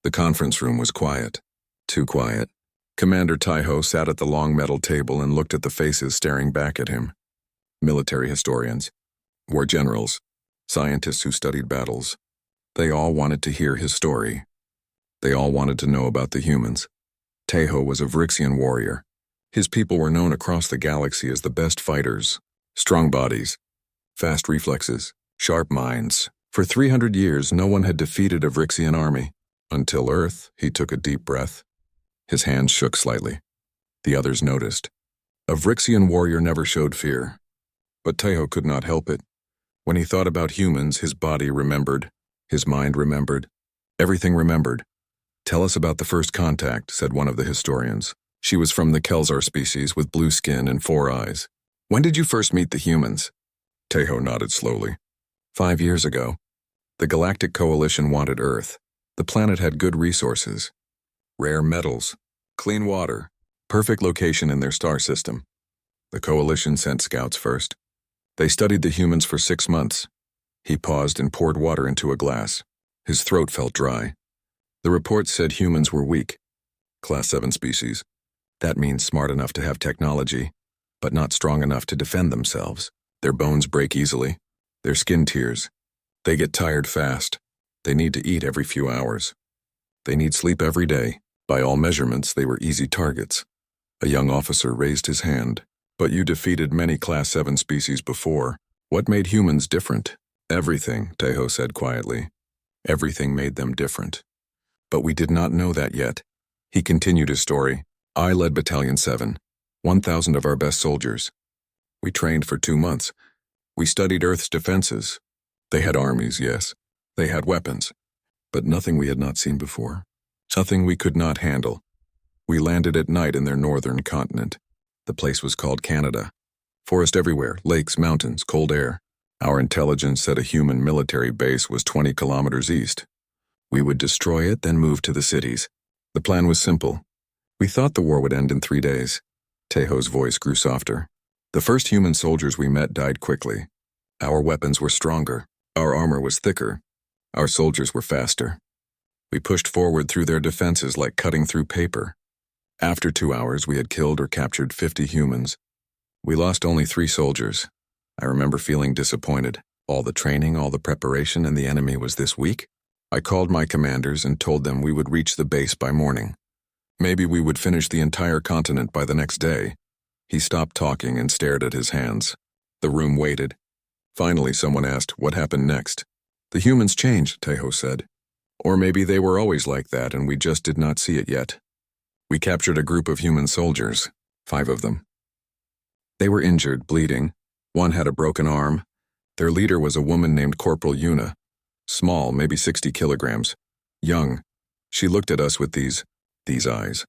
The conference room was quiet. Too quiet. Commander Taiho sat at the long metal table and looked at the faces staring back at him. Military historians, war generals, scientists who studied battles. They all wanted to hear his story. They all wanted to know about the humans. Taiho was a Vrixian warrior. His people were known across the galaxy as the best fighters. Strong bodies, fast reflexes, sharp minds. For 300 years, no one had defeated a Vrixian army. Until Earth, he took a deep breath. His hands shook slightly. The others noticed. A Vrixian warrior never showed fear. But Taiho could not help it. When he thought about humans, his body remembered. His mind remembered. Everything remembered. "Tell us about the first contact," said one of the historians. She was from the Kelzar species with blue skin and 4 eyes. "When did you first meet the humans?" Taiho nodded slowly. 5 years ago. The Galactic Coalition wanted Earth. The planet had good resources. Rare metals, clean water, perfect location in their star system. The Coalition sent scouts first. They studied the humans for 6 months. He paused and poured water into a glass. His throat felt dry. The report said humans were weak. Class 7 species. That means smart enough to have technology, but not strong enough to defend themselves. Their bones break easily. Their skin tears. They get tired fast. They need to eat every few hours. They need sleep every day. By all measurements, they were easy targets. A young officer raised his hand. "But you defeated many Class 7 species before. What made humans different?" "Everything," Taiho said quietly. "Everything made them different. But we did not know that yet." He continued his story. "I led Battalion 7, 1,000 of our best soldiers. We trained for 2 months. We studied Earth's defenses. They had armies, yes. They had weapons. But nothing we had not seen before. Nothing we could not handle. We landed at night in their northern continent. The place was called Canada. Forest everywhere, lakes, mountains, cold air. Our intelligence said a human military base was 20 kilometers east. We would destroy it, then move to the cities. The plan was simple. We thought the war would end in 3 days." Taiho's voice grew softer. "The first human soldiers we met died quickly. Our weapons were stronger. Our armor was thicker. Our soldiers were faster. We pushed forward through their defenses like cutting through paper. After 2 hours, we had killed or captured 50 humans. We lost only 3 soldiers. I remember feeling disappointed. All the training, all the preparation, and the enemy was this weak? I called my commanders and told them we would reach the base by morning. Maybe we would finish the entire continent by the next day." He stopped talking and stared at his hands. The room waited. Finally, someone asked, "What happened next?" "The humans changed," Taiho said. "Or maybe they were always like that and we just did not see it yet. We captured a group of human soldiers, 5 of them. They were injured, bleeding. One had a broken arm. Their leader was a woman named Corporal Yuna. Small, maybe 60 kilograms. Young. She looked at us with these eyes.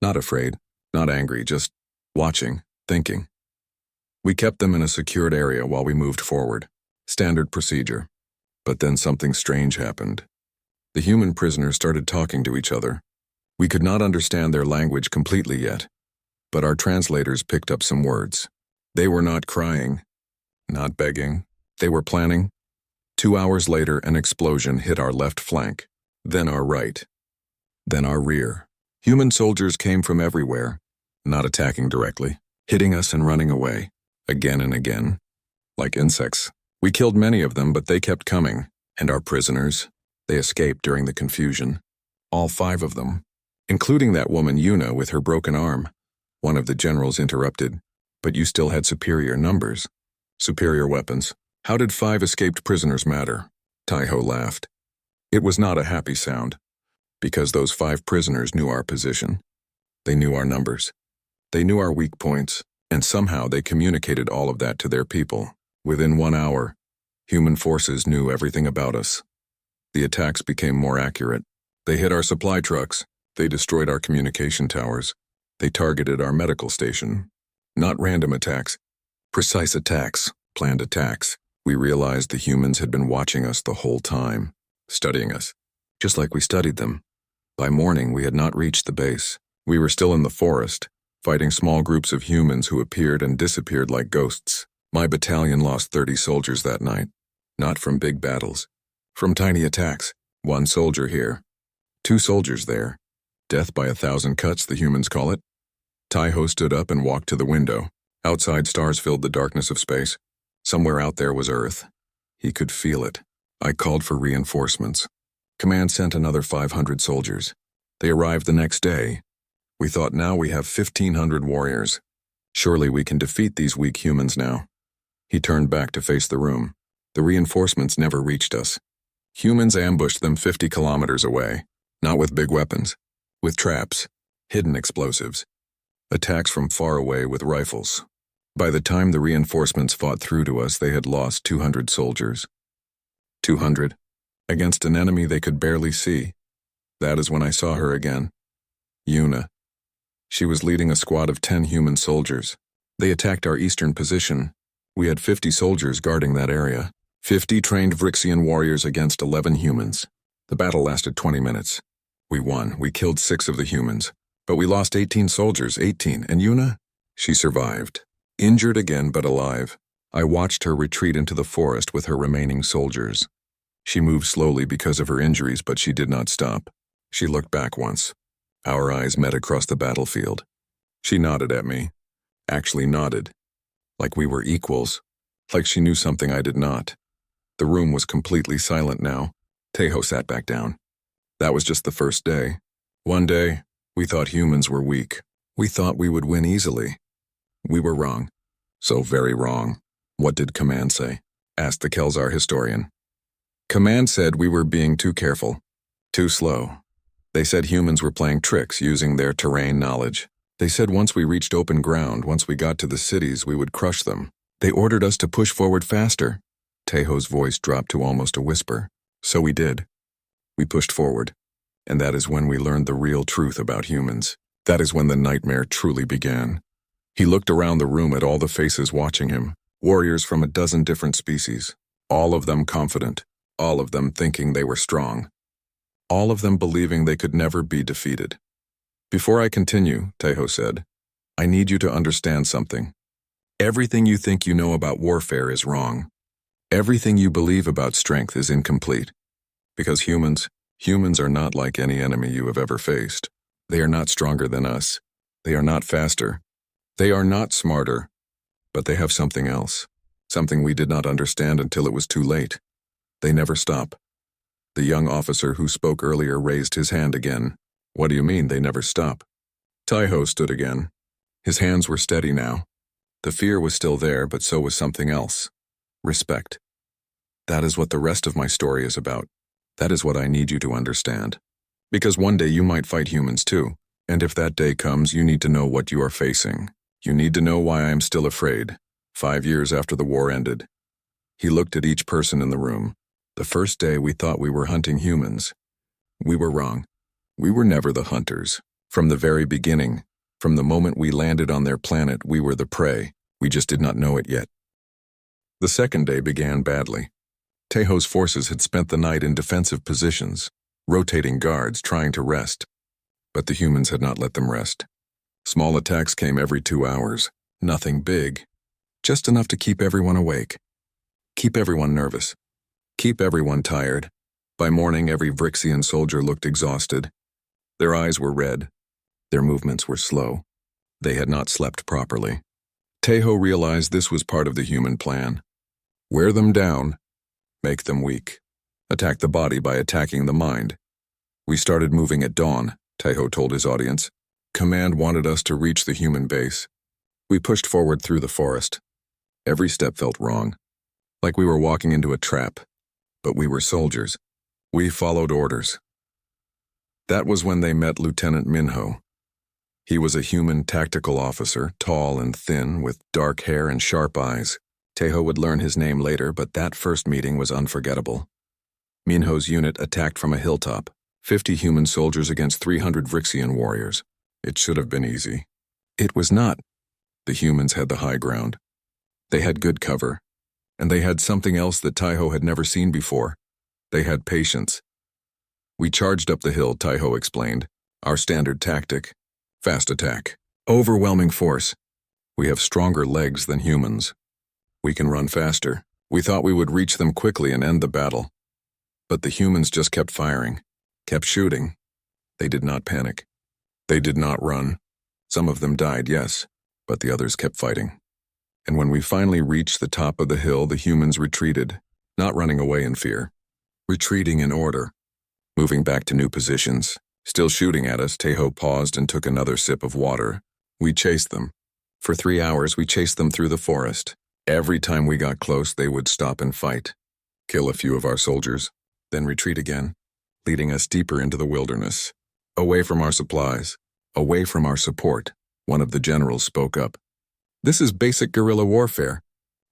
Not afraid, not angry, just watching, thinking. We kept them in a secured area while we moved forward. Standard procedure. But then something strange happened. The human prisoners started talking to each other. We could not understand their language completely yet, but our translators picked up some words. They were not crying, not begging. They were planning. 2 hours later, an explosion hit our left flank, then our right, then our rear. Human soldiers came from everywhere, not attacking directly, hitting us and running away, again and again, like insects. We killed many of them, but they kept coming. And our prisoners, they escaped during the confusion. All 5 of them, including that woman Yuna with her broken arm. One of the generals interrupted, "But you still had superior numbers. Superior weapons. How did 5 escaped prisoners matter?" Taiho laughed. It was not a happy sound, because those 5 prisoners knew our position. They knew our numbers. They knew our weak points, and somehow they communicated all of that to their people. Within 1 hour, human forces knew everything about us. The attacks became more accurate. They hit our supply trucks. They destroyed our communication towers. They targeted our medical station. Not random attacks. Precise attacks. Planned attacks. We realized the humans had been watching us the whole time, studying us, just like we studied them. By morning, we had not reached the base. We were still in the forest, fighting small groups of humans who appeared and disappeared like ghosts. My battalion lost 30 soldiers that night, not from big battles, from tiny attacks. 1 soldier here, 2 soldiers there. Death by 1,000 cuts, the humans call it. Taiho stood up and walked to the window. Outside, stars filled the darkness of space. Somewhere out there was Earth. He could feel it. I called for reinforcements. Command sent another 500 soldiers. They arrived the next day. We thought, now we have 1,500 warriors. Surely we can defeat these weak humans now. He turned back to face the room. The reinforcements never reached us. Humans ambushed them 50 kilometers away. Not with big weapons. With traps. Hidden explosives. Attacks from far away with rifles. By the time the reinforcements fought through to us, they had lost 200 soldiers. 200. Against an enemy they could barely see. That is when I saw her again. Yuna. She was leading a squad of 10 human soldiers. They attacked our eastern position. We had 50 soldiers guarding that area. 50 trained Vrixian warriors against 11 humans. The battle lasted 20 minutes. We won. We killed 6 of the humans. But we lost 18 soldiers, 18. And Yuna? She survived. Injured again, but alive. I watched her retreat into the forest with her remaining soldiers. She moved slowly because of her injuries, but she did not stop. She looked back once. Our eyes met across the battlefield. She nodded at me. Actually nodded. Like we were equals. Like she knew something I did not. The room was completely silent now. Taiho sat back down. That was just the first day. One day, we thought humans were weak. We thought we would win easily. We were wrong. So very wrong. What did Command say? Asked the Kelzar historian. Command said we were being too careful. Too slow. They said humans were playing tricks using their terrain knowledge. They said once we reached open ground, once we got to the cities, we would crush them. They ordered us to push forward faster. Taiho's voice dropped to almost a whisper. So we did. We pushed forward. And that is when we learned the real truth about humans. That is when the nightmare truly began. He looked around the room at all the faces watching him, warriors from a dozen different species, all of them confident, all of them thinking they were strong, all of them believing they could never be defeated. Before I continue, Taiho said, I need you to understand something. Everything you think you know about warfare is wrong. Everything you believe about strength is incomplete. Because humans are not like any enemy you have ever faced. They are not stronger than us. They are not faster. They are not smarter. But they have something else. Something we did not understand until it was too late. They never stop. The young officer who spoke earlier raised his hand again. What do you mean they never stop? Taiho stood again. His hands were steady now. The fear was still there, but so was something else. Respect. That is what the rest of my story is about. That is what I need you to understand. Because one day you might fight humans too. And if that day comes, you need to know what you are facing. You need to know why I am still afraid. 5 years after the war ended. He looked at each person in the room. The first day we thought we were hunting humans. We were wrong. We were never the hunters. From the very beginning, from the moment we landed on their planet, we were the prey. We just did not know it yet. The second day began badly. Taiho's forces had spent the night in defensive positions, rotating guards, trying to rest. But the humans had not let them rest. Small attacks came every 2 hours. Nothing big. Just enough to keep everyone awake. Keep everyone nervous. Keep everyone tired. By morning, every Vrixian soldier looked exhausted. Their eyes were red. Their movements were slow. They had not slept properly. Taiho realized this was part of the human plan. Wear them down. Make them weak. Attack the body by attacking the mind. We started moving at dawn, Taiho told his audience. Command wanted us to reach the human base. We pushed forward through the forest. Every step felt wrong, like we were walking into a trap. But we were soldiers. We followed orders. That was when they met Lieutenant Minho. He was a human tactical officer, tall and thin, with dark hair and sharp eyes. Taiho would learn his name later, but that first meeting was unforgettable. Minho's unit attacked from a hilltop, 50 human soldiers against 300 Vrixian warriors. It should have been easy. It was not. The humans had the high ground. They had good cover. And they had something else that Taiho had never seen before. They had patience. We charged up the hill, Taiho explained. Our standard tactic. Fast attack. Overwhelming force. We have stronger legs than humans. We can run faster. We thought we would reach them quickly and end the battle. But the humans just kept firing. Kept shooting. They did not panic. They did not run. Some of them died, yes, but the others kept fighting. And when we finally reached the top of the hill, the humans retreated, not running away in fear. Retreating in order, moving back to new positions. Still shooting at us, Tejo paused and took another sip of water. We chased them. For 3 hours, we chased them through the forest. Every time we got close, they would stop and fight. Kill a few of our soldiers, then retreat again, leading us deeper into the wilderness. Away from our supplies, away from our support, one of the generals spoke up. This is basic guerrilla warfare.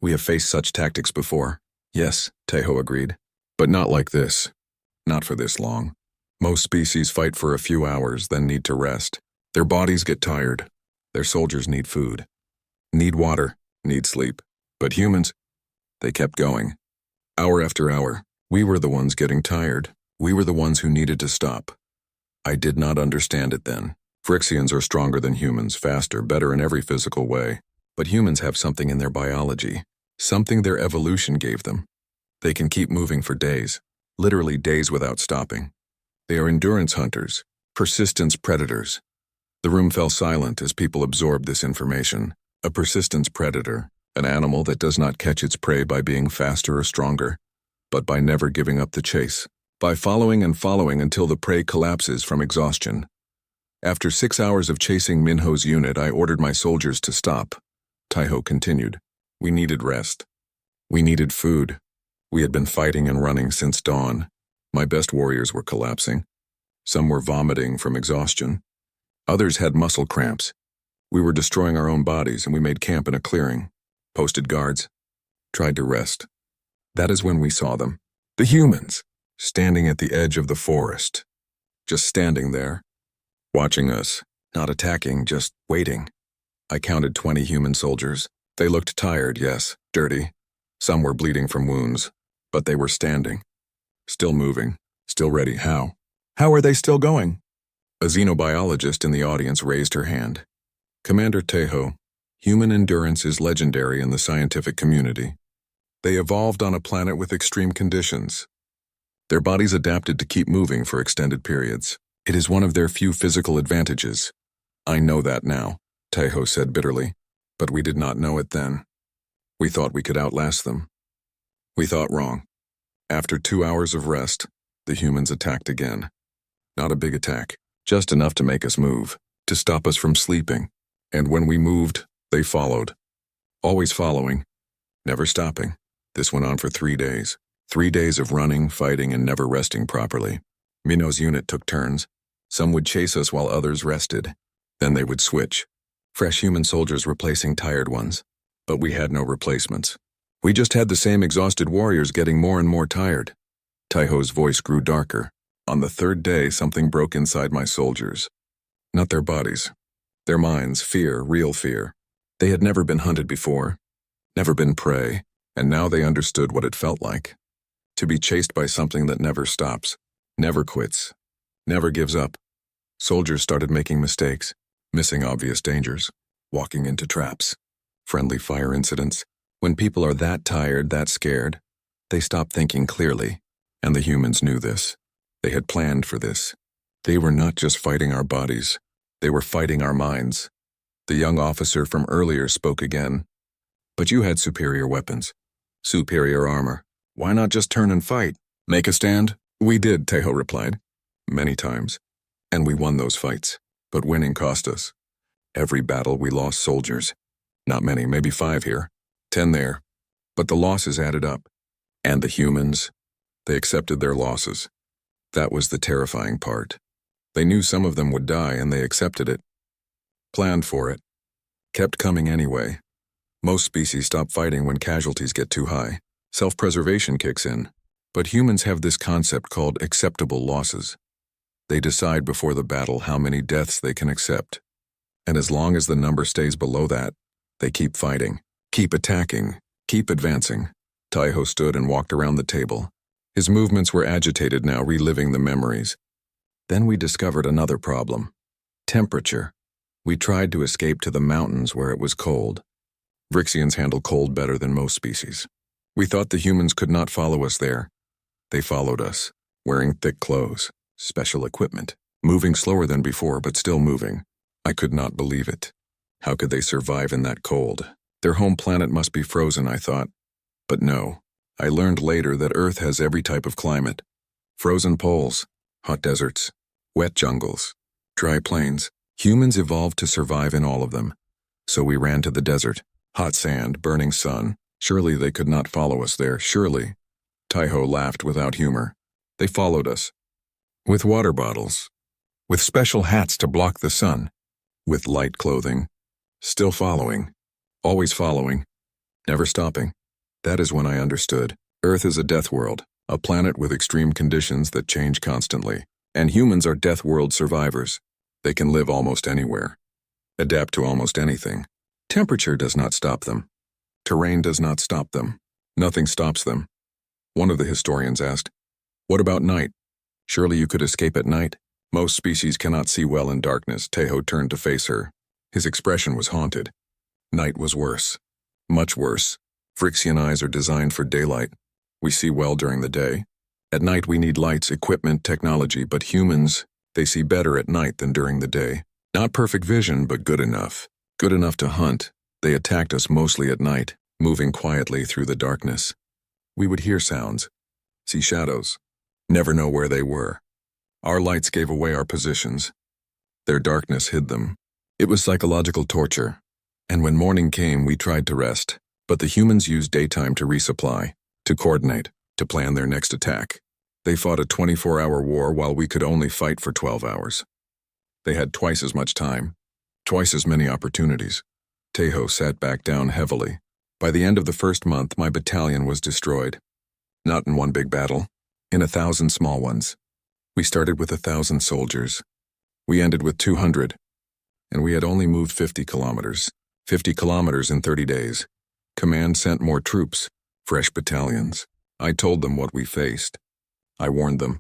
We have faced such tactics before. Yes, Tejo agreed. But not like this. Not for this long. Most species fight for a few hours, then need to rest. Their bodies get tired. Their soldiers need food. Need water, need sleep. But humans, they kept going. Hour after hour, we were the ones getting tired. We were the ones who needed to stop. I did not understand it then. Phyrexians are stronger than humans, faster, better in every physical way. But humans have something in their biology, something their evolution gave them. They can keep moving for days, literally days without stopping. They are endurance hunters, persistence predators. The room fell silent as people absorbed this information. A persistence predator, an animal that does not catch its prey by being faster or stronger, but by never giving up the chase, by following and following until the prey collapses from exhaustion. After 6 hours of chasing Minho's unit, I ordered my soldiers to stop. Tejo continued. We needed rest. We needed food. We had been fighting and running since dawn. My best warriors were collapsing. Some were vomiting from exhaustion. Others had muscle cramps. We were destroying our own bodies, and we made camp in a clearing. Posted guards. Tried to rest. That is when we saw them. The humans, standing at the edge of the forest. Just standing there, watching us, not attacking, just waiting. I counted 20 human soldiers. They looked tired, yes, dirty. Some were bleeding from wounds, but they were standing. Still moving, still ready. How? How are they still going? A xenobiologist in the audience raised her hand. Commander Tejo, human endurance is legendary in the scientific community. They evolved on a planet with extreme conditions. Their bodies adapted to keep moving for extended periods. It is one of their few physical advantages. I know that now, Tejo said bitterly, but we did not know it then. We thought we could outlast them. We thought wrong. After 2 hours of rest, the humans attacked again. Not a big attack, just enough to make us move, to stop us from sleeping. And when we moved, they followed. Always following, never stopping. This went on for 3 days. 3 days of running, fighting, and never resting properly. Minho's unit took turns. Some would chase us while others rested. Then they would switch. Fresh human soldiers replacing tired ones. But we had no replacements. We just had the same exhausted warriors getting more and more tired. Tejo's voice grew darker. On the 3rd day, something broke inside my soldiers. Not their bodies. Their minds, fear, real fear. They had never been hunted before. Never been prey. And now they understood what it felt like. To be chased by something that never stops. Never quits. Never gives up. Soldiers started making mistakes. Missing obvious dangers. Walking into traps. Friendly fire incidents. When people are that tired, that scared, they stop thinking clearly. And the humans knew this. They had planned for this. They were not just fighting our bodies. They were fighting our minds. The young officer from earlier spoke again. But you had superior weapons. Superior armor. Why not just turn and fight? Make a stand? We did, Tejo replied. Many times. And we won those fights. But winning cost us. Every battle we lost soldiers. Not many, maybe 5 here. 10 there. But the losses added up. And the humans, they accepted their losses. That was the terrifying part. They knew some of them would die and they accepted it. Planned for it. Kept coming anyway. Most species stop fighting when casualties get too high. Self-preservation kicks in. But humans have this concept called acceptable losses. They decide before the battle how many deaths they can accept. And as long as the number stays below that, they keep fighting. Keep attacking, keep advancing. Tejo stood and walked around the table. His movements were agitated now, reliving the memories. Then we discovered another problem. Temperature. We tried to escape to the mountains where it was cold. Phyrexians handle cold better than most species. We thought the humans could not follow us there. They followed us, wearing thick clothes, special equipment. moving slower than before but still moving. I could not believe it. How could they survive in that cold? Their home planet must be frozen, I thought. But no. I learned later that Earth has every type of climate. Frozen poles, hot deserts, wet jungles, dry plains. Humans evolved to survive in all of them. So we ran to the desert. Hot sand, burning sun. Surely they could not follow us there, surely. Taiho laughed without humor. They followed us. With water bottles. With special hats to block the sun. With light clothing. Still following. Always following. Never stopping. That is when I understood. Earth is a death world, a planet with extreme conditions that change constantly. And humans are death world survivors. They can live almost anywhere. Adapt to almost anything. Temperature does not stop them. Terrain does not stop them. Nothing stops them. One of the historians asked, "What about night? Surely you could escape at night?" "Most species cannot see well in darkness." Taiho turned to face her. His expression was haunted. Night was worse. Much worse. Phyrexian eyes are designed for daylight. We see well during the day. At night we need lights, equipment, technology, but humans, they see better at night than during the day. Not perfect vision, but good enough. Good enough to hunt. They attacked us mostly at night, moving quietly through the darkness. We would hear sounds, see shadows, never know where they were. Our lights gave away our positions. Their darkness hid them. It was psychological torture. And when morning came, we tried to rest. But the humans used daytime to resupply, to coordinate, to plan their next attack. They fought a 24-hour war while we could only fight for 12 hours. They had twice as much time, twice as many opportunities. Taiho sat back down heavily. By the end of the first month, my battalion was destroyed. Not in one big battle, in 1,000 small ones. We started with 1,000 soldiers. We ended with 200. And we had only moved 50 kilometers. 50 kilometers in 30 days. Command sent more troops, fresh battalions. I told them what we faced. I warned them.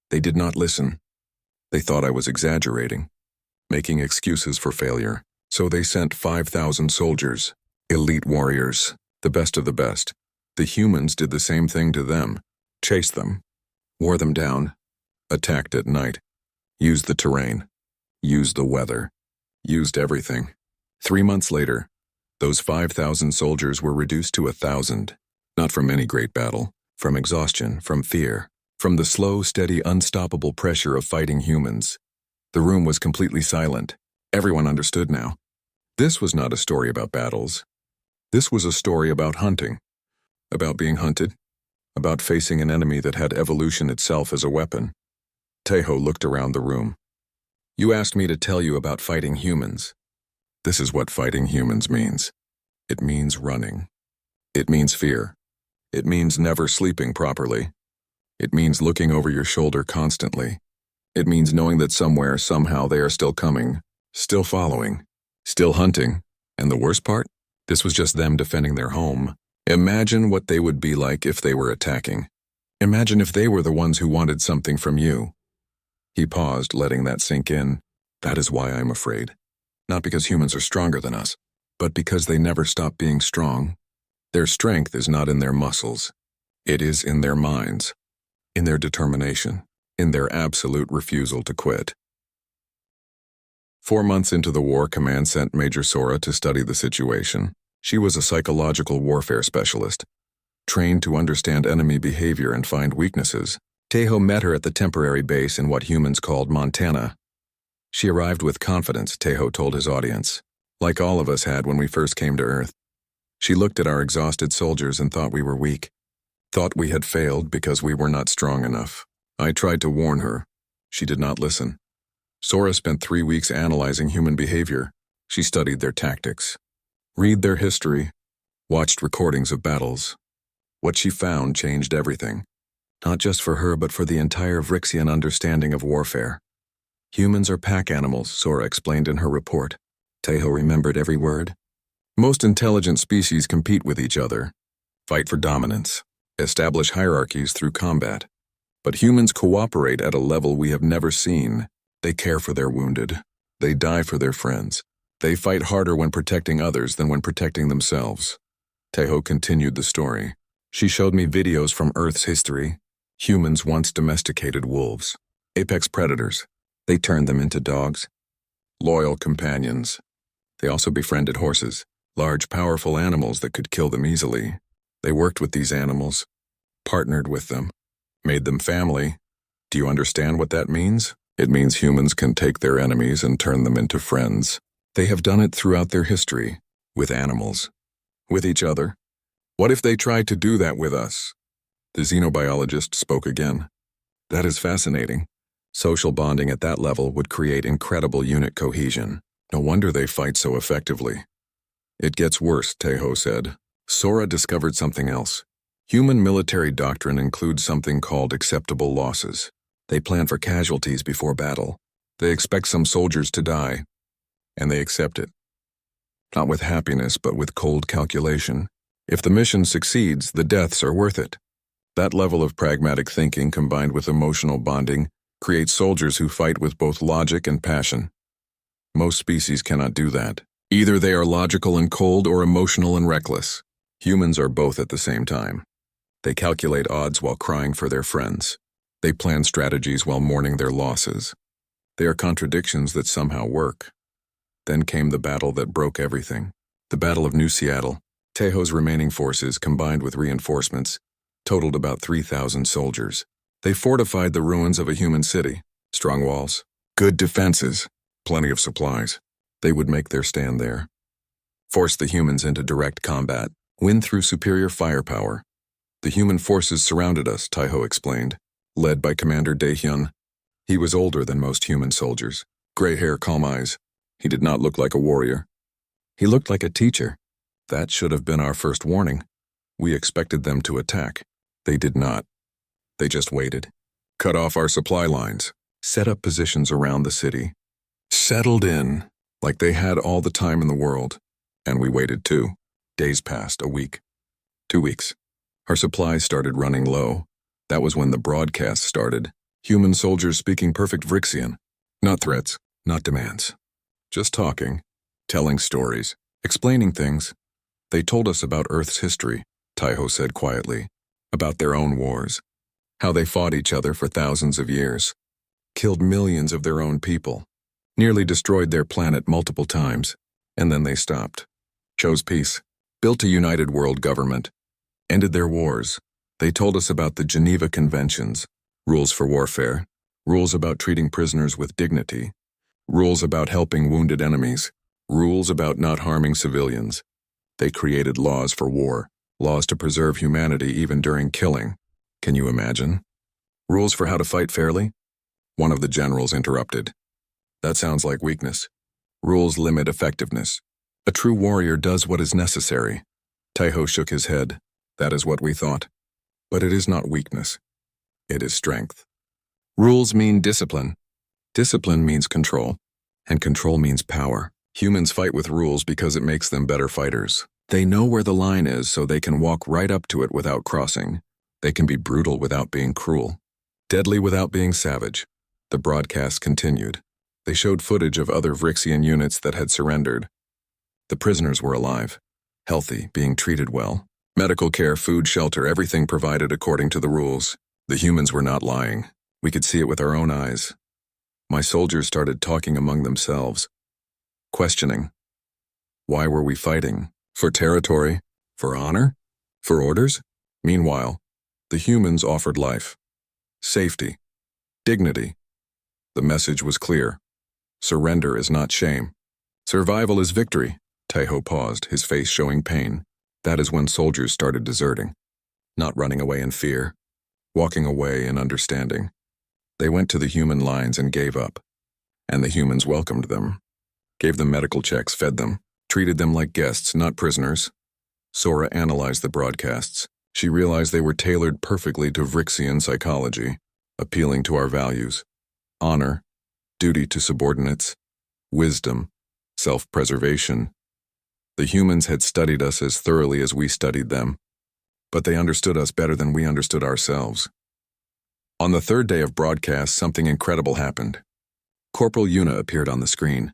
They did not listen. They thought I was exaggerating, making excuses for failure. So they sent 5,000 soldiers, elite warriors, the best of the best. The humans did the same thing to them, chased them, wore them down, attacked at night, used the terrain, used the weather, used everything. 3 months later, those 5,000 soldiers were reduced to 1,000, not from any great battle, from exhaustion, from fear, from the slow, steady, unstoppable pressure of fighting humans. The room was completely silent. Everyone understood now. This was not a story about battles. This was a story about hunting, about being hunted, about facing an enemy that had evolution itself as a weapon. Taiho looked around the room. "You asked me to tell you about fighting humans. This is what fighting humans means. It means running. It means fear. It means never sleeping properly. It means looking over your shoulder constantly. It means knowing that somewhere, somehow, they are still coming, still following, still hunting. And the worst part? This was just them defending their home. Imagine what they would be like if they were attacking. Imagine if they were the ones who wanted something from you." He paused, letting that sink in. "That is why I'm afraid. Not because humans are stronger than us, but because they never stop being strong. Their strength is not in their muscles. It is in their minds, in their determination, in their absolute refusal to quit." 4 months into the war, Command sent Major Sora to study the situation. She was a psychological warfare specialist, trained to understand enemy behavior and find weaknesses. Taiho met her at the temporary base in what humans called Montana. She arrived with confidence, Taiho told his audience, like all of us had when we first came to Earth. She looked at our exhausted soldiers and thought we were weak, thought we had failed because we were not strong enough. I tried to warn her. She did not listen. Sora spent 3 weeks analyzing human behavior. She studied their tactics, read their history, watched recordings of battles. What she found changed everything, not just for her but for the entire Phyrexian understanding of warfare. "Humans are pack animals," Sora explained in her report. Taiho remembered every word. "Most intelligent species compete with each other, fight for dominance, establish hierarchies through combat. But humans cooperate at a level we have never seen. They care for their wounded. They die for their friends. They fight harder when protecting others than when protecting themselves." Taiho continued the story. She showed me videos from Earth's history. Humans once domesticated wolves, apex predators. They turned them into dogs, loyal companions. They also befriended horses, large, powerful animals that could kill them easily. They worked with these animals, partnered with them, made them family. Do you understand what that means? It means humans can take their enemies and turn them into friends. They have done it throughout their history, with animals, with each other. What if they tried to do that with us? The xenobiologist spoke again. That is fascinating. Social bonding at that level would create incredible unit cohesion. No wonder they fight so effectively. It gets worse, Tejo said. Sora discovered something else. Human military doctrine includes something called acceptable losses. They plan for casualties before battle. They expect some soldiers to die, and they accept it. Not with happiness, but with cold calculation. If the mission succeeds, the deaths are worth it. That level of pragmatic thinking combined with emotional bonding creates soldiers who fight with both logic and passion. Most species cannot do that. Either they are logical and cold or emotional and reckless. Humans are both at the same time. They calculate odds while crying for their friends. They plan strategies while mourning their losses. They are contradictions that somehow work. Then came the battle that broke everything. The Battle of New Seattle. Tejo's remaining forces, combined with reinforcements, totaled about 3,000 soldiers. They fortified the ruins of a human city. Strong walls, good defenses, plenty of supplies. They would make their stand there. Force the humans into direct combat. Win through superior firepower. The human forces surrounded us, Tejo explained, led by Commander Daehyun. He was older than most human soldiers. Gray hair, calm eyes. He did not look like a warrior. He looked like a teacher. That should have been our first warning. We expected them to attack. They did not. They just waited. Cut off our supply lines. Set up positions around the city. Settled in, like they had all the time in the world. And we waited too. Days passed, a week. 2 weeks. Our supplies started running low. That was when the broadcast started. Human soldiers speaking perfect Vrixian. Not threats, not demands. Just talking, telling stories, explaining things. They told us about Earth's history, Tejo said quietly, about their own wars, how they fought each other for thousands of years, killed millions of their own people, nearly destroyed their planet multiple times, and then they stopped, chose peace, built a united world government, ended their wars. They told us about the Geneva Conventions, rules for warfare, rules about treating prisoners with dignity, rules about helping wounded enemies, rules about not harming civilians. They created laws for war, laws to preserve humanity even during killing. Can you imagine? Rules for how to fight fairly? One of the generals interrupted. That sounds like weakness. Rules limit effectiveness. A true warrior does what is necessary. Tejo shook his head. That is what we thought. But it is not weakness. It is strength. Rules mean discipline. Discipline means control. And control means power. Humans fight with rules because it makes them better fighters. They know where the line is so they can walk right up to it without crossing. They can be brutal without being cruel. Deadly without being savage. The broadcast continued. They showed footage of other Vrixian units that had surrendered. The prisoners were alive, healthy, being treated well. Medical care, food, shelter, everything provided according to the rules. The humans were not lying. We could see it with our own eyes. My soldiers started talking among themselves, questioning. Why were we fighting? For territory? For honor? For orders? Meanwhile, the humans offered life, safety, dignity. The message was clear. Surrender is not shame. Survival is victory. Tejo paused, his face showing pain. That is when soldiers started deserting. Not running away in fear, walking away in understanding. They went to the human lines and gave up. And the humans welcomed them. Gave them medical checks, fed them, treated them like guests, not prisoners. Sora analyzed the broadcasts. She realized they were tailored perfectly to Vrixian psychology, appealing to our values. Honor, duty to subordinates, wisdom, self-preservation. The humans had studied us as thoroughly as we studied them, but they understood us better than we understood ourselves. On the third day of broadcast, something incredible happened. Corporal Yuna appeared on the screen,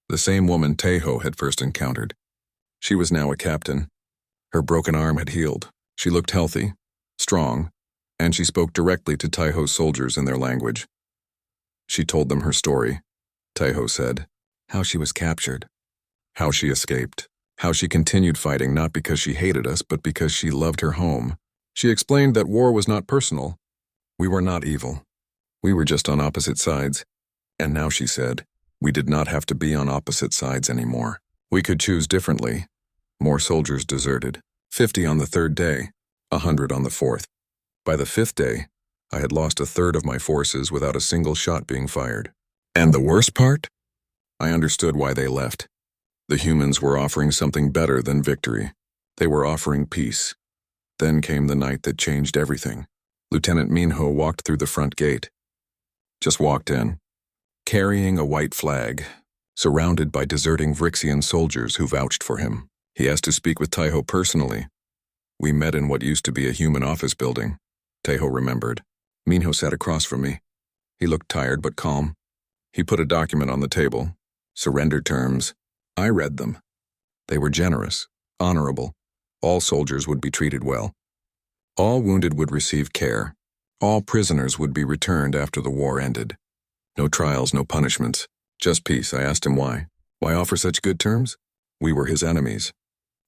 the same woman Tejo had first encountered. She was now a captain. Her broken arm had healed. She looked healthy, strong, and she spoke directly to Tejo's soldiers in their language. She told them her story. Taiho said, how she was captured, how she escaped, how she continued fighting not because she hated us but because she loved her home. She explained that war was not personal. We were not evil. We were just on opposite sides. And now she said, we did not have to be on opposite sides anymore. We could choose differently. More soldiers deserted. 50 on the third day, 100 on the fourth. By the fifth day, I had lost a third of my forces without a single shot being fired. And the worst part? I understood why they left. The humans were offering something better than victory. They were offering peace. Then came the night that changed everything. Lieutenant Minho walked through the front gate. Just walked in, carrying a white flag, surrounded by deserting Vrixian soldiers who vouched for him. He asked to speak with Taiho personally. We met in what used to be a human office building. Taiho remembered. Minho sat across from me. He looked tired but calm. He put a document on the table. Surrender terms. I read them. They were generous, honorable. All soldiers would be treated well. All wounded would receive care. All prisoners would be returned after the war ended. No trials, no punishments. Just peace. I asked him why. Why offer such good terms? We were his enemies.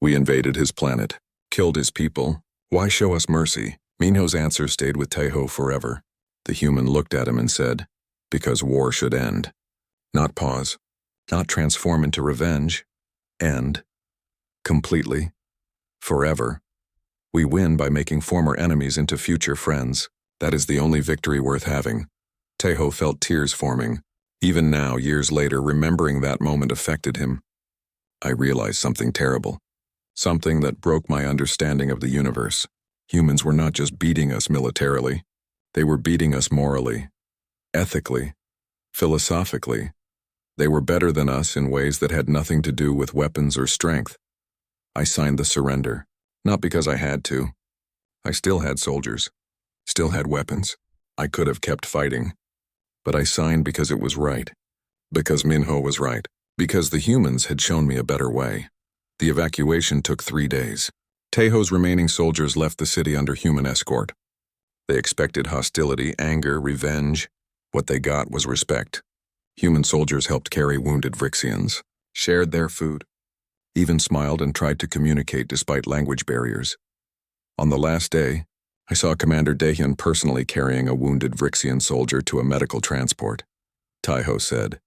We invaded his planet, killed his people. Why show us mercy? Minho's answer stayed with Taiho forever. The human looked at him and said, because war should end. Not pause. Not transform into revenge. End. Completely. Forever. We win by making former enemies into future friends. That is the only victory worth having. Taiho felt tears forming. Even now, years later, remembering that moment affected him. I realized something terrible. Something that broke my understanding of the universe. Humans were not just beating us militarily. They were beating us morally, ethically, philosophically. They were better than us in ways that had nothing to do with weapons or strength. I signed the surrender, not because I had to. I still had soldiers, still had weapons. I could have kept fighting. But I signed because it was right. Because Minho was right. Because the humans had shown me a better way. The evacuation took 3 days. Taiho's remaining soldiers left the city under human escort. They expected hostility, anger, revenge. What they got was respect. Human soldiers helped carry wounded Vrixians, shared their food, even smiled and tried to communicate despite language barriers. On the last day, I saw Commander Dahyun personally carrying a wounded Vrixian soldier to a medical transport. Taiho said,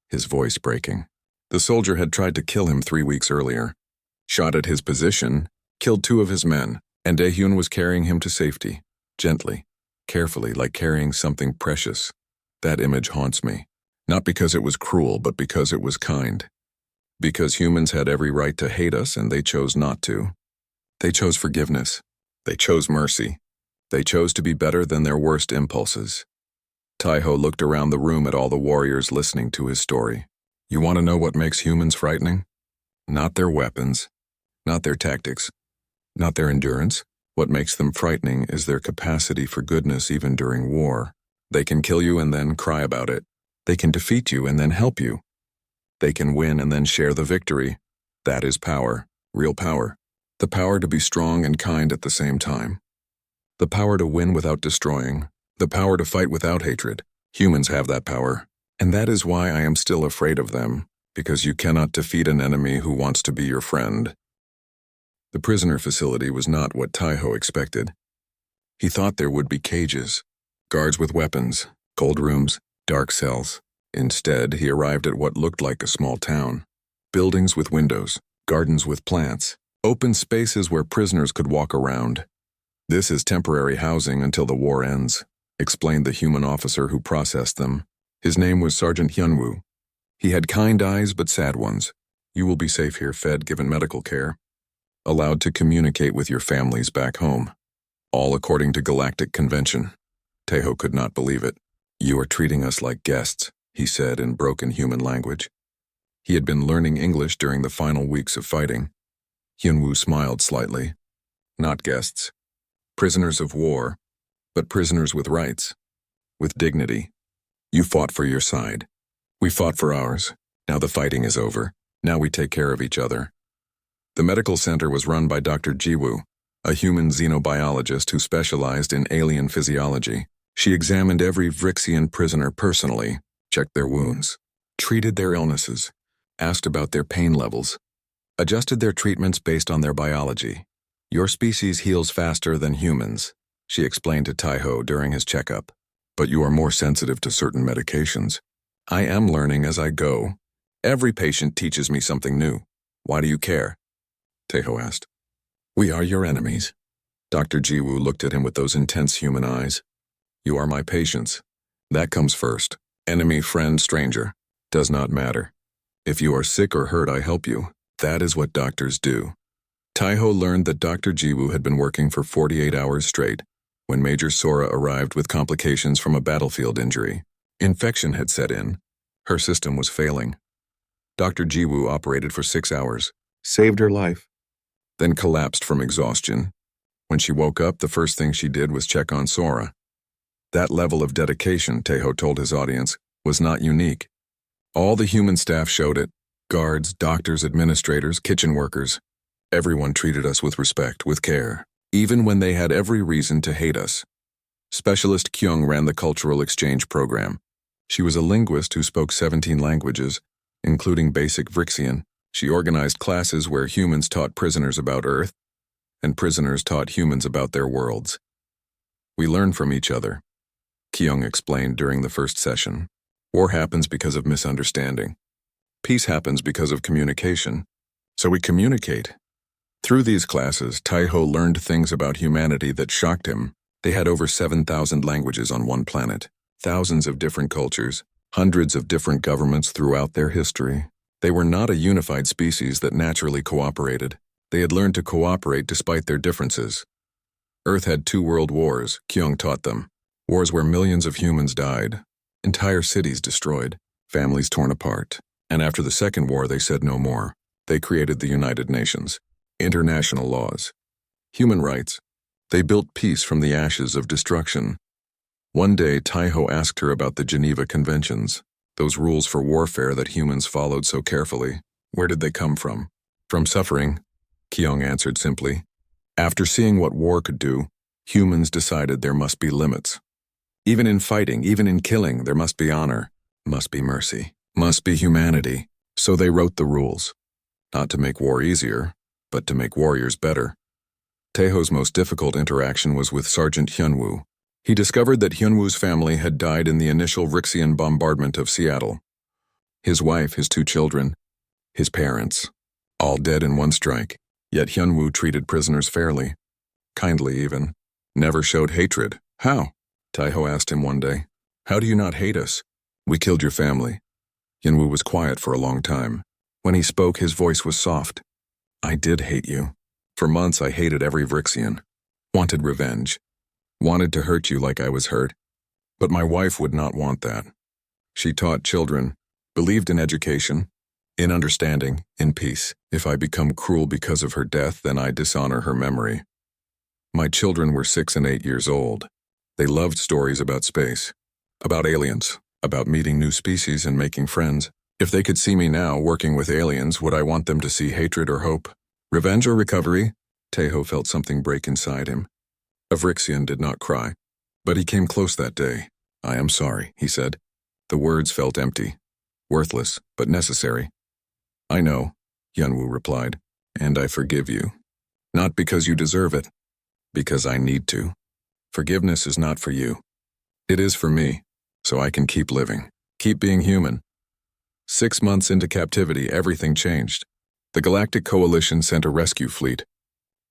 his voice breaking. The soldier had tried to kill him 3 weeks earlier, shot at his position, killed 2 of his men, and Dahyun was carrying him to safety, gently, carefully, like carrying something precious. That image haunts me, not because it was cruel, but because it was kind. Because humans had every right to hate us and they chose not to. They chose forgiveness. They chose mercy. They chose to be better than their worst impulses. Taiho looked around the room at all the warriors listening to his story. You want to know what makes humans frightening? Not their weapons, not their tactics, not their endurance. What makes them frightening is their capacity for goodness even during war. They can kill you and then cry about it. They can defeat you and then help you. They can win and then share the victory. That is power, real power. The power to be strong and kind at the same time. The power to win without destroying. The power to fight without hatred. Humans have that power. And that is why I am still afraid of them, because you cannot defeat an enemy who wants to be your friend. The prisoner facility was not what Taiho expected. He thought there would be cages, guards with weapons, cold rooms, dark cells. Instead, he arrived at what looked like a small town. Buildings with windows, gardens with plants, open spaces where prisoners could walk around. This is temporary housing until the war ends, explained the human officer who processed them. His name was Sergeant Hyunwoo. He had kind eyes but sad ones. You will be safe here, fed, given medical care. Allowed to communicate with your families back home. All according to Galactic Convention. Taiho could not believe it. You are treating us like guests, he said in broken human language. He had been learning English during the final weeks of fighting. Hyunwoo smiled slightly. Not guests. Prisoners of war, but prisoners with rights. With dignity. You fought for your side. We fought for ours. Now the fighting is over. Now we take care of each other. The medical center was run by Dr. Jiwoo, a human xenobiologist who specialized in alien physiology. She examined every Vrixian prisoner personally, checked their wounds, treated their illnesses, asked about their pain levels, adjusted their treatments based on their biology. Your species heals faster than humans, she explained to Taiho during his checkup. But you are more sensitive to certain medications. I am learning as I go. Every patient teaches me something new. Why do you care? Taiho asked. We are your enemies. Dr. Jiwoo looked at him with those intense human eyes. You are my patients. That comes first. Enemy, friend, stranger. Does not matter. If you are sick or hurt, I help you. That is what doctors do. Taiho learned that Dr. Jiwoo had been working for 48 hours straight when Major Sora arrived with complications from a battlefield injury. Infection had set in. Her system was failing. Dr. Jiwoo operated for 6 hours, saved her life, then collapsed from exhaustion. When she woke up, the first thing she did was check on Sora. That level of dedication, Taiho told his audience, was not unique. All the human staff showed it. Guards, doctors, administrators, kitchen workers. Everyone treated us with respect, with care, even when they had every reason to hate us. Specialist Kyung ran the cultural exchange program. She was a linguist who spoke 17 languages, including basic Vrixian. She organized classes where humans taught prisoners about Earth, and prisoners taught humans about their worlds. We learn from each other, Kyung explained during the first session. War happens because of misunderstanding. Peace happens because of communication. So we communicate. Through these classes, Taiho learned things about humanity that shocked him. They had over 7,000 languages on one planet, thousands of different cultures, hundreds of different governments throughout their history. They were not a unified species that naturally cooperated. They had learned to cooperate despite their differences. Earth had 2 world wars, Kyung taught them. Wars where millions of humans died, entire cities destroyed, families torn apart. And after the Second War, they said no more. They created the United Nations. International laws, human rights. They built peace from the ashes of destruction. One day, Taiho asked her about the Geneva Conventions, those rules for warfare that humans followed so carefully. Where did they come from? From suffering, Kyung answered simply. After seeing what war could do, humans decided there must be limits. Even in fighting, even in killing, there must be honor, must be mercy, must be humanity. So they wrote the rules, not to make war easier, but to make warriors better. Taiho's most difficult interaction was with Sergeant Hyunwoo. He discovered that Hyunwoo's family had died in the initial Vrixian bombardment of Seattle. His wife, his 2 children, his parents, all dead in one strike. Yet Hyunwoo treated prisoners fairly, kindly even, never showed hatred. How? Taiho asked him one day. How do you not hate us? We killed your family. Hyunwoo was quiet for a long time. When he spoke, his voice was soft. I did hate you. For months I hated every Vrixian. Wanted revenge. Wanted to hurt you like I was hurt. But my wife would not want that. She taught children, believed in education, in understanding, in peace. If I become cruel because of her death, then I dishonor her memory. My children were 6 and 8 years old. They loved stories about space, about aliens, about meeting new species and making friends. If they could see me now working with aliens, would I want them to see hatred or hope? Revenge or recovery? Taiho felt something break inside him. A Vrixian did not cry, but he came close that day. I am sorry, he said. The words felt empty, worthless, but necessary. I know, Hyunwoo replied, and I forgive you. Not because you deserve it, because I need to. Forgiveness is not for you. It is for me, so I can keep living, keep being human. 6 months into captivity, everything changed. The Galactic Coalition sent a rescue fleet.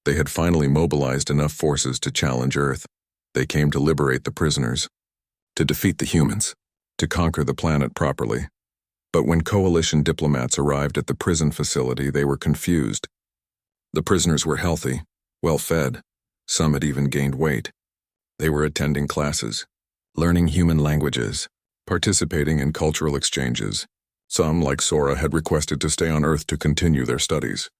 They had finally mobilized enough forces to challenge Earth. They came to liberate the prisoners, to defeat the humans, to conquer the planet properly. But when Coalition diplomats arrived at the prison facility, they were confused. The prisoners were healthy, well-fed. Some had even gained weight. They were attending classes, learning human languages, participating in cultural exchanges. Some, like Sora, had requested to stay on Earth to continue their studies.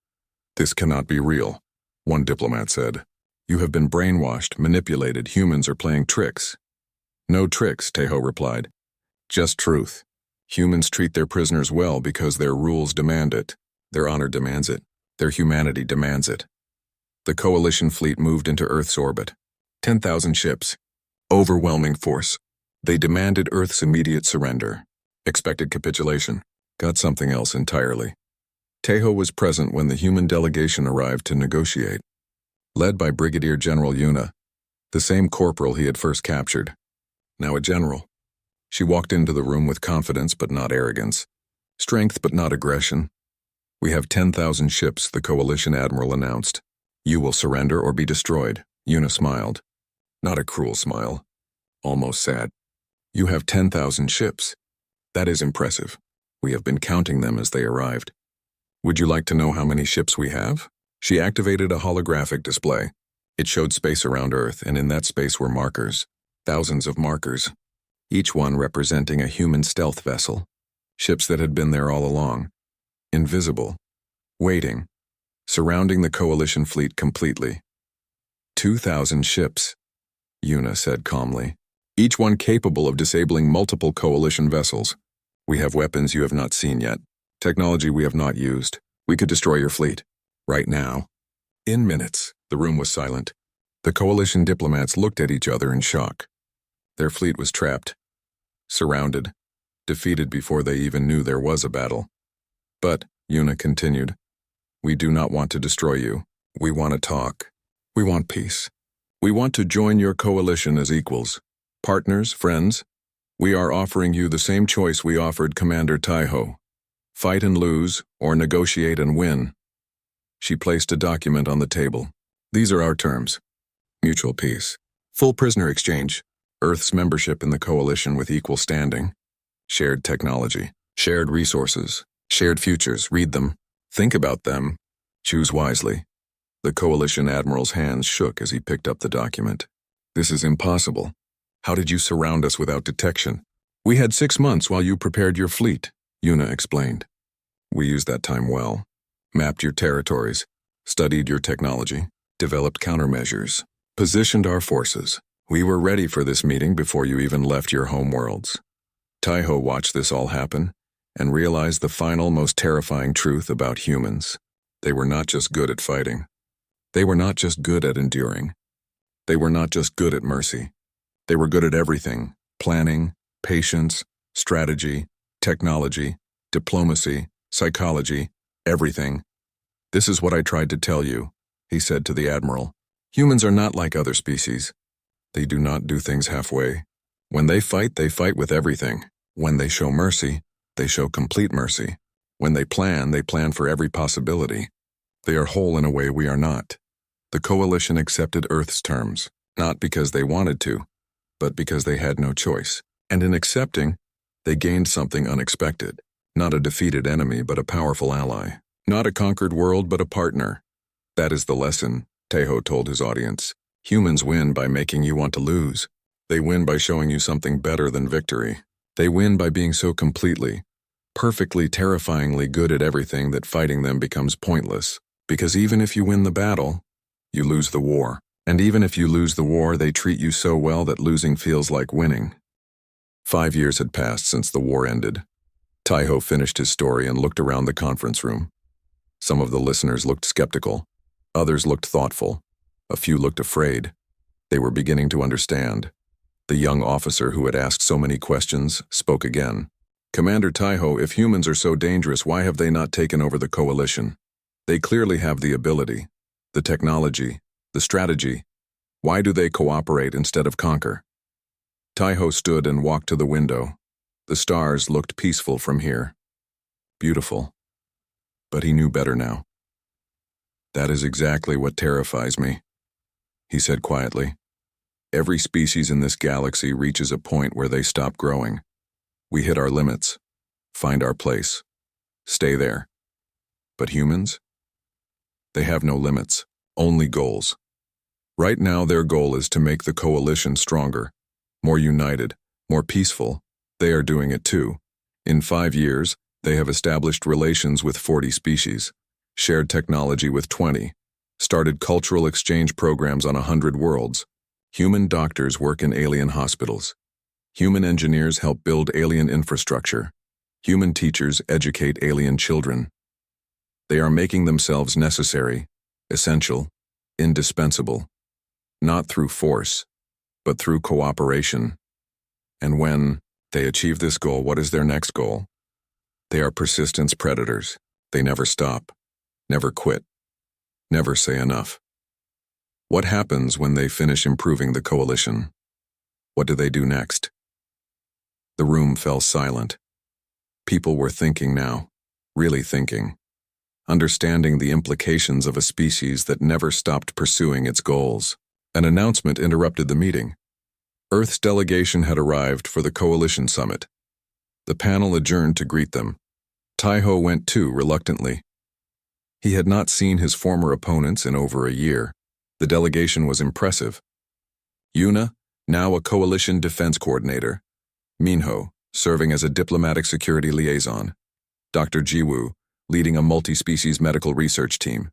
This cannot be real, one diplomat said. You have been brainwashed, manipulated. Humans are playing tricks. No tricks, Taiho replied. Just truth. Humans treat their prisoners well because their rules demand it. Their honor demands it. Their humanity demands it. The Coalition fleet moved into Earth's orbit. 10,000 ships. Overwhelming force. They demanded Earth's immediate surrender. Expected capitulation. Got something else entirely. Tejo was present when the human delegation arrived to negotiate. Led by Brigadier General Yuna, the same corporal he had first captured. Now a general. She walked into the room with confidence but not arrogance. Strength but not aggression. "We have 10,000 ships," the coalition admiral announced. "You will surrender or be destroyed." Yuna smiled. Not a cruel smile. Almost sad. "You have 10,000 ships. That is impressive. We have been counting them as they arrived. Would you like to know how many ships we have?" She activated a holographic display. It showed space around Earth, and in that space were markers. Thousands of markers. Each one representing a human stealth vessel. Ships that had been there all along. Invisible. Waiting. Surrounding the coalition fleet completely. 2,000 ships, Yuna said calmly. Each one capable of disabling multiple coalition vessels. "We have weapons you have not seen yet. Technology we have not used. We could destroy your fleet. Right now." In minutes, the room was silent. The coalition diplomats looked at each other in shock. Their fleet was trapped. Surrounded. Defeated before they even knew there was a battle. "But," Yuna continued, "we do not want to destroy you. We want to talk. We want peace. We want to join your coalition as equals. Partners, friends. We are offering you the same choice we offered Commander Tejo. Fight and lose, or negotiate and win." She placed a document on the table. "These are our terms. Mutual peace. Full prisoner exchange. Earth's membership in the coalition with equal standing. Shared technology. Shared resources. Shared futures. Read them. Think about them. Choose wisely." The coalition admiral's hands shook as he picked up the document. "This is impossible. How did you surround us without detection?" "We had 6 months while you prepared your fleet," Yuna explained. "We used that time well. Mapped your territories, studied your technology, developed countermeasures, positioned our forces. We were ready for this meeting before you even left your homeworlds." Tejo watched this all happen and realized the final, most terrifying truth about humans. They were not just good at fighting. They were not just good at enduring. They were not just good at mercy. They were good at everything: planning, patience, strategy, technology, diplomacy, psychology, everything. "This is what I tried to tell you," he said to the admiral. "Humans are not like other species. They do not do things halfway. When they fight with everything. When they show mercy, they show complete mercy. When they plan for every possibility. They are whole in a way we are not." The coalition accepted Earth's terms, not because they wanted to, but because they had no choice. And in accepting, they gained something unexpected. Not a defeated enemy, but a powerful ally. Not a conquered world, but a partner. "That is the lesson," Tejo told his audience. "Humans win by making you want to lose. They win by showing you something better than victory. They win by being so completely, perfectly, terrifyingly good at everything that fighting them becomes pointless. Because even if you win the battle, you lose the war. And even if you lose the war, they treat you so well that losing feels like winning." 5 years had passed since the war ended. Tejo finished his story and looked around the conference room. Some of the listeners looked skeptical. Others looked thoughtful. A few looked afraid. They were beginning to understand. The young officer who had asked so many questions spoke again. "Commander Tejo, if humans are so dangerous, why have they not taken over the coalition? They clearly have the ability, the technology, the strategy. Why do they cooperate instead of conquer?" Tejo stood and walked to the window. The stars looked peaceful from here. Beautiful. But he knew better now. "That is exactly what terrifies me," he said quietly. "Every species in this galaxy reaches a point where they stop growing. We hit our limits, find our place, stay there. But humans? They have no limits, only goals. Right now their goal is to make the coalition stronger, more united, more peaceful. They are doing it too. In 5 years, they have established relations with 40 species, shared technology with 20, started cultural exchange programs on 100 worlds. Human doctors work in alien hospitals. Human engineers help build alien infrastructure. Human teachers educate alien children. They are making themselves necessary, essential, indispensable. Not through force, but through cooperation. And when they achieve this goal, what is their next goal? They are persistence predators. They never stop, never quit, never say enough. What happens when they finish improving the coalition? What do they do next? The room fell silent. People were thinking now, really thinking, understanding the implications of a species that never stopped pursuing its goals. An announcement interrupted the meeting. Earth's delegation had arrived for the Coalition Summit. The panel adjourned to greet them. Taiho went too, reluctantly. He had not seen his former opponents in over a year. The delegation was impressive. Yuna, now a Coalition Defense Coordinator. Minho, serving as a diplomatic security liaison. Dr. Jiwoo, leading a multi-species medical research team.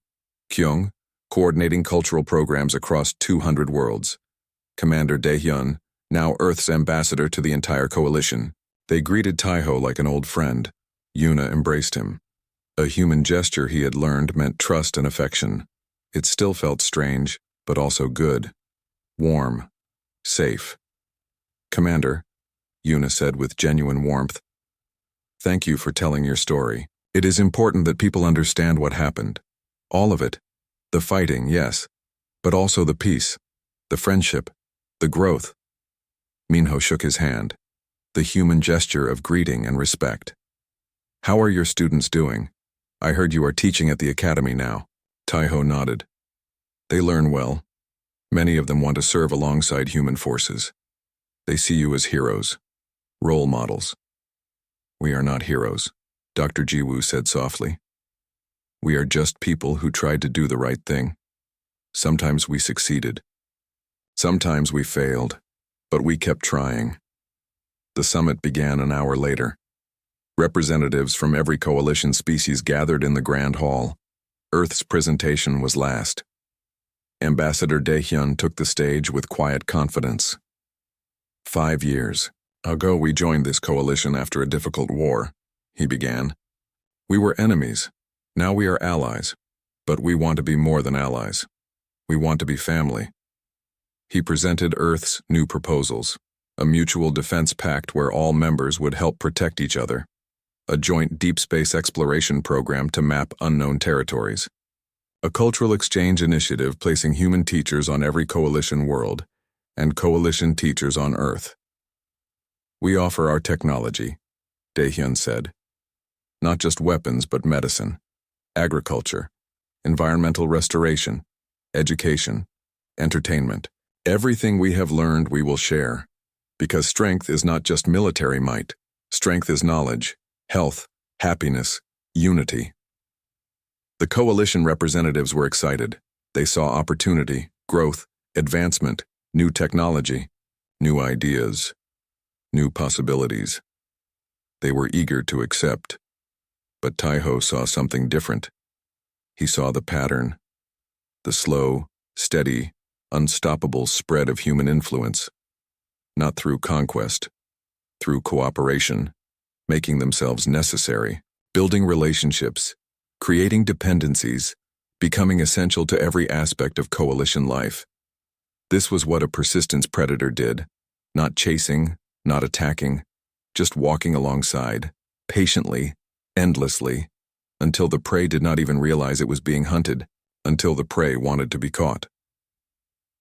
Kyung, coordinating cultural programs across 200 worlds. Commander Daehyun, now Earth's ambassador to the entire coalition. They greeted Taiho like an old friend. Yuna embraced him. A human gesture he had learned meant trust and affection. It still felt strange, but also good. Warm. Safe. Commander, Yuna said with genuine warmth, thank you for telling your story. It is important that people understand what happened. All of it. The fighting, yes, but also the peace, the friendship, the growth. Minho shook his hand, the human gesture of greeting and respect. How are your students doing? I heard you are teaching at the academy now. Taiho nodded. They learn well. Many of them want to serve alongside human forces. They see you as heroes, role models. We are not heroes, Dr. Jiwoo said softly. We are just people who tried to do the right thing. Sometimes we succeeded. Sometimes we failed, but we kept trying. The summit began an hour later. Representatives from every coalition species gathered in the Grand Hall. Earth's presentation was last. Ambassador Daehyun took the stage with quiet confidence. 5 years ago we joined this coalition after a difficult war, he began. We were enemies. Now we are allies. But we want to be more than allies. We want to be family. He presented Earth's new proposals, a mutual defense pact where all members would help protect each other, a joint deep space exploration program to map unknown territories, a cultural exchange initiative placing human teachers on every coalition world, and coalition teachers on Earth. We offer our technology, Daehyun said. Not just weapons, but medicine, agriculture, environmental restoration, education, entertainment. Everything we have learned we will share, because strength is not just military might. Strength is knowledge, health, happiness, unity. The coalition representatives were excited. They saw opportunity, growth, advancement, new technology, new ideas, new possibilities. They were eager to accept. But Taiho saw something different. He saw the pattern, the slow, steady, unstoppable spread of human influence, not through conquest, through cooperation, making themselves necessary, building relationships, creating dependencies, becoming essential to every aspect of coalition life. This was what a persistence predator did, not chasing, not attacking, just walking alongside, patiently, endlessly, until the prey did not even realize it was being hunted, until the prey wanted to be caught.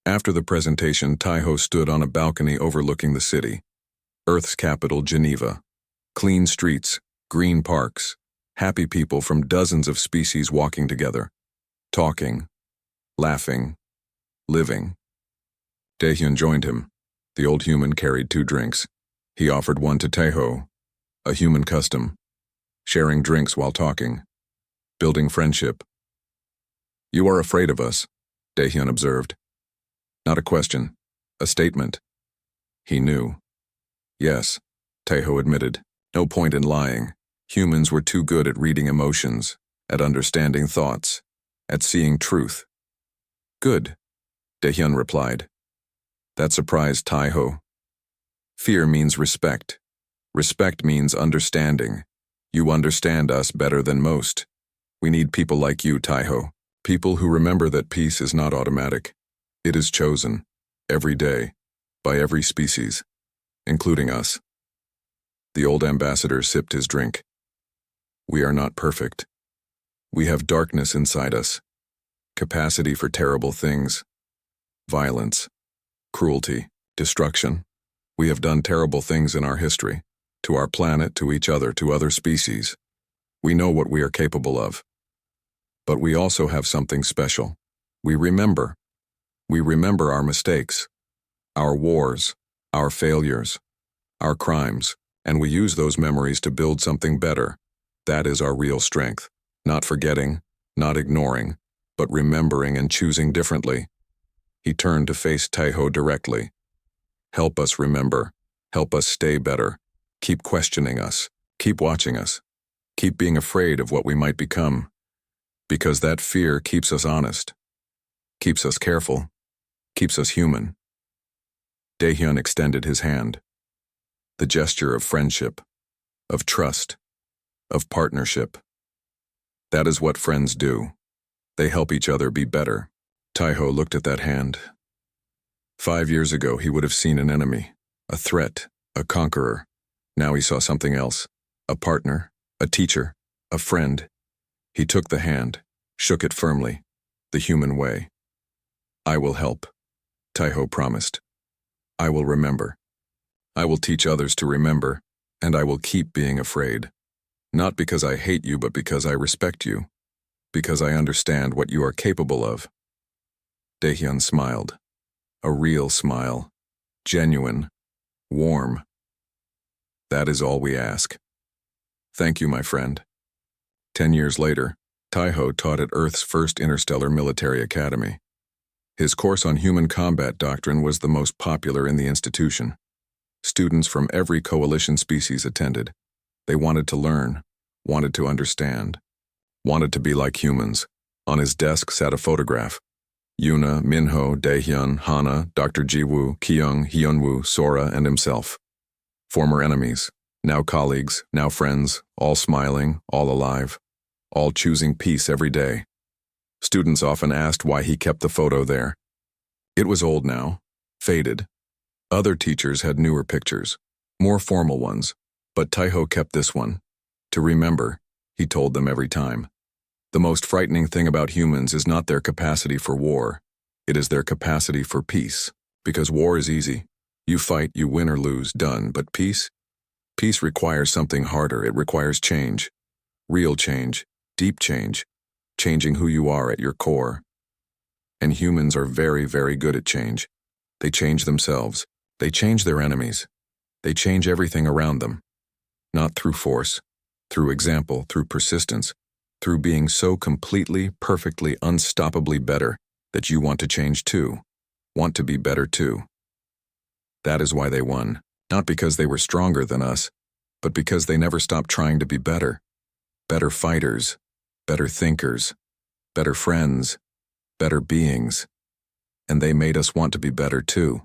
After the presentation, Taiho stood on a balcony overlooking the city, Earth's capital, Geneva. Clean streets, green parks, happy people from dozens of species walking together, talking, laughing, living. Daehyun joined him. The old human carried 2 drinks. He offered one to Taiho, a human custom, sharing drinks while talking, building friendship. You are afraid of us, Daehyun observed. Not a question, a statement. He knew. Yes, Taiho admitted. No point in lying. Humans were too good at reading emotions, at understanding thoughts, at seeing truth. Good, Daehyun replied. That surprised Taiho. Fear means respect. Respect means understanding. You understand us better than most. We need people like you, Taiho. People who remember that peace is not automatic. It is chosen, every day, by every species, including us. The old ambassador sipped his drink. We are not perfect. We have darkness inside us, capacity for terrible things, violence, cruelty, destruction. We have done terrible things in our history, to our planet, to each other, to other species. We know what we are capable of. But we also have something special. We remember. We remember our mistakes, our wars, our failures, our crimes, and we use those memories to build something better. That is our real strength. Not forgetting, not ignoring, but remembering and choosing differently. He turned to face Taiho directly. Help us remember. Help us stay better. Keep questioning us. Keep watching us. Keep being afraid of what we might become. Because that fear keeps us honest, keeps us careful, keeps us human. Daehyun extended his hand. The gesture of friendship, of trust, of partnership. That is what friends do. They help each other be better. Taiho looked at that hand. 5 years ago, he would have seen an enemy, a threat, a conqueror. Now he saw something else, a partner, a teacher, a friend. He took the hand, shook it firmly, the human way. I will help, Taiho promised. I will remember. I will teach others to remember, and I will keep being afraid. Not because I hate you, but because I respect you, because I understand what you are capable of. Daehyun smiled. A real smile, genuine, warm. That is all we ask. Thank you, my friend. 10 years later, Taiho taught at Earth's first interstellar military academy. His course on human combat doctrine was the most popular in the institution. Students from every coalition species attended. They wanted to learn, wanted to understand, wanted to be like humans. On his desk sat a photograph. Yuna, Minho, Daehyun, Hana, Dr. Jiwoo, Kyung, Hyunwoo, Sora, and himself. Former enemies, now colleagues, now friends, all smiling, all alive, all choosing peace every day. Students often asked why he kept the photo there. It was old now, faded. Other teachers had newer pictures, more formal ones, but Taiho kept this one. To remember, he told them every time. The most frightening thing about humans is not their capacity for war. It is their capacity for peace. Because war is easy. You fight, you win or lose, done. But peace? Peace requires something harder. It requires change. Real change. Deep change. Changing who you are at your core. And humans are very, very good at change. They change themselves. They change their enemies. They change everything around them. Not through force, through example, through persistence, through being so completely, perfectly, unstoppably better that you want to change too, want to be better too. That is why they won, not because they were stronger than us, but because they never stopped trying to be better. Better fighters, better thinkers, better friends, better beings. And they made us want to be better too.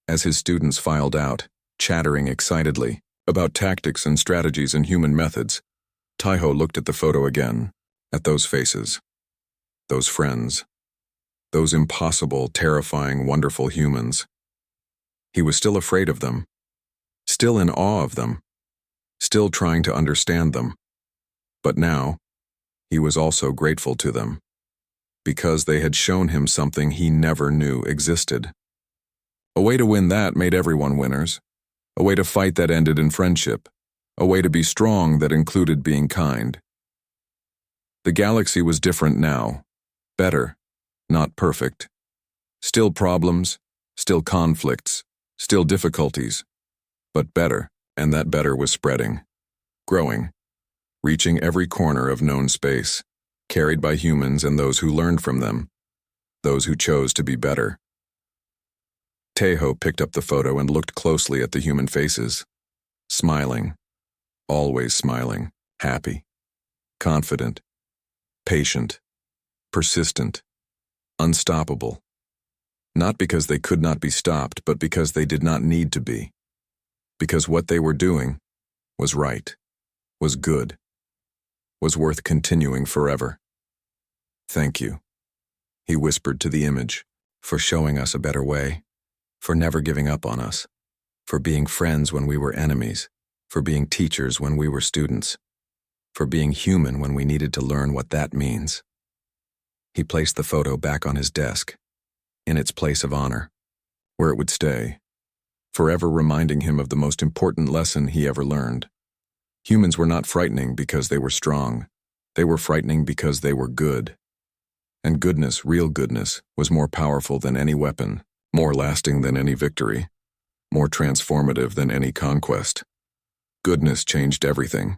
As his students filed out, chattering excitedly about tactics and strategies and human methods, Taiho looked at the photo again, at those faces, those friends, those impossible, terrifying, wonderful humans. He was still afraid of them, still in awe of them, still trying to understand them. But now, he was also grateful to them, because they had shown him something he never knew existed. A way to win that made everyone winners, a way to fight that ended in friendship, a way to be strong that included being kind. The galaxy was different now, better, not perfect. Still problems, still conflicts, still difficulties, but better, and that better was spreading, growing, reaching every corner of known space, carried by humans and those who learned from them, those who chose to be better. Taiho picked up the photo and looked closely at the human faces, smiling, always smiling, happy, confident, patient, persistent, unstoppable. Not because they could not be stopped, but because they did not need to be. Because what they were doing was right, was good, was worth continuing forever. Thank you, he whispered to the image, for showing us a better way. for never giving up on us, for being friends when we were enemies, for being teachers when we were students, for being human when we needed to learn what that means. He placed the photo back on his desk, in its place of honor, where it would stay, forever reminding him of the most important lesson he ever learned. Humans were not frightening because they were strong. They were frightening because they were good. And goodness, real goodness, was more powerful than any weapon, more lasting than any victory, more transformative than any conquest. Goodness changed everything.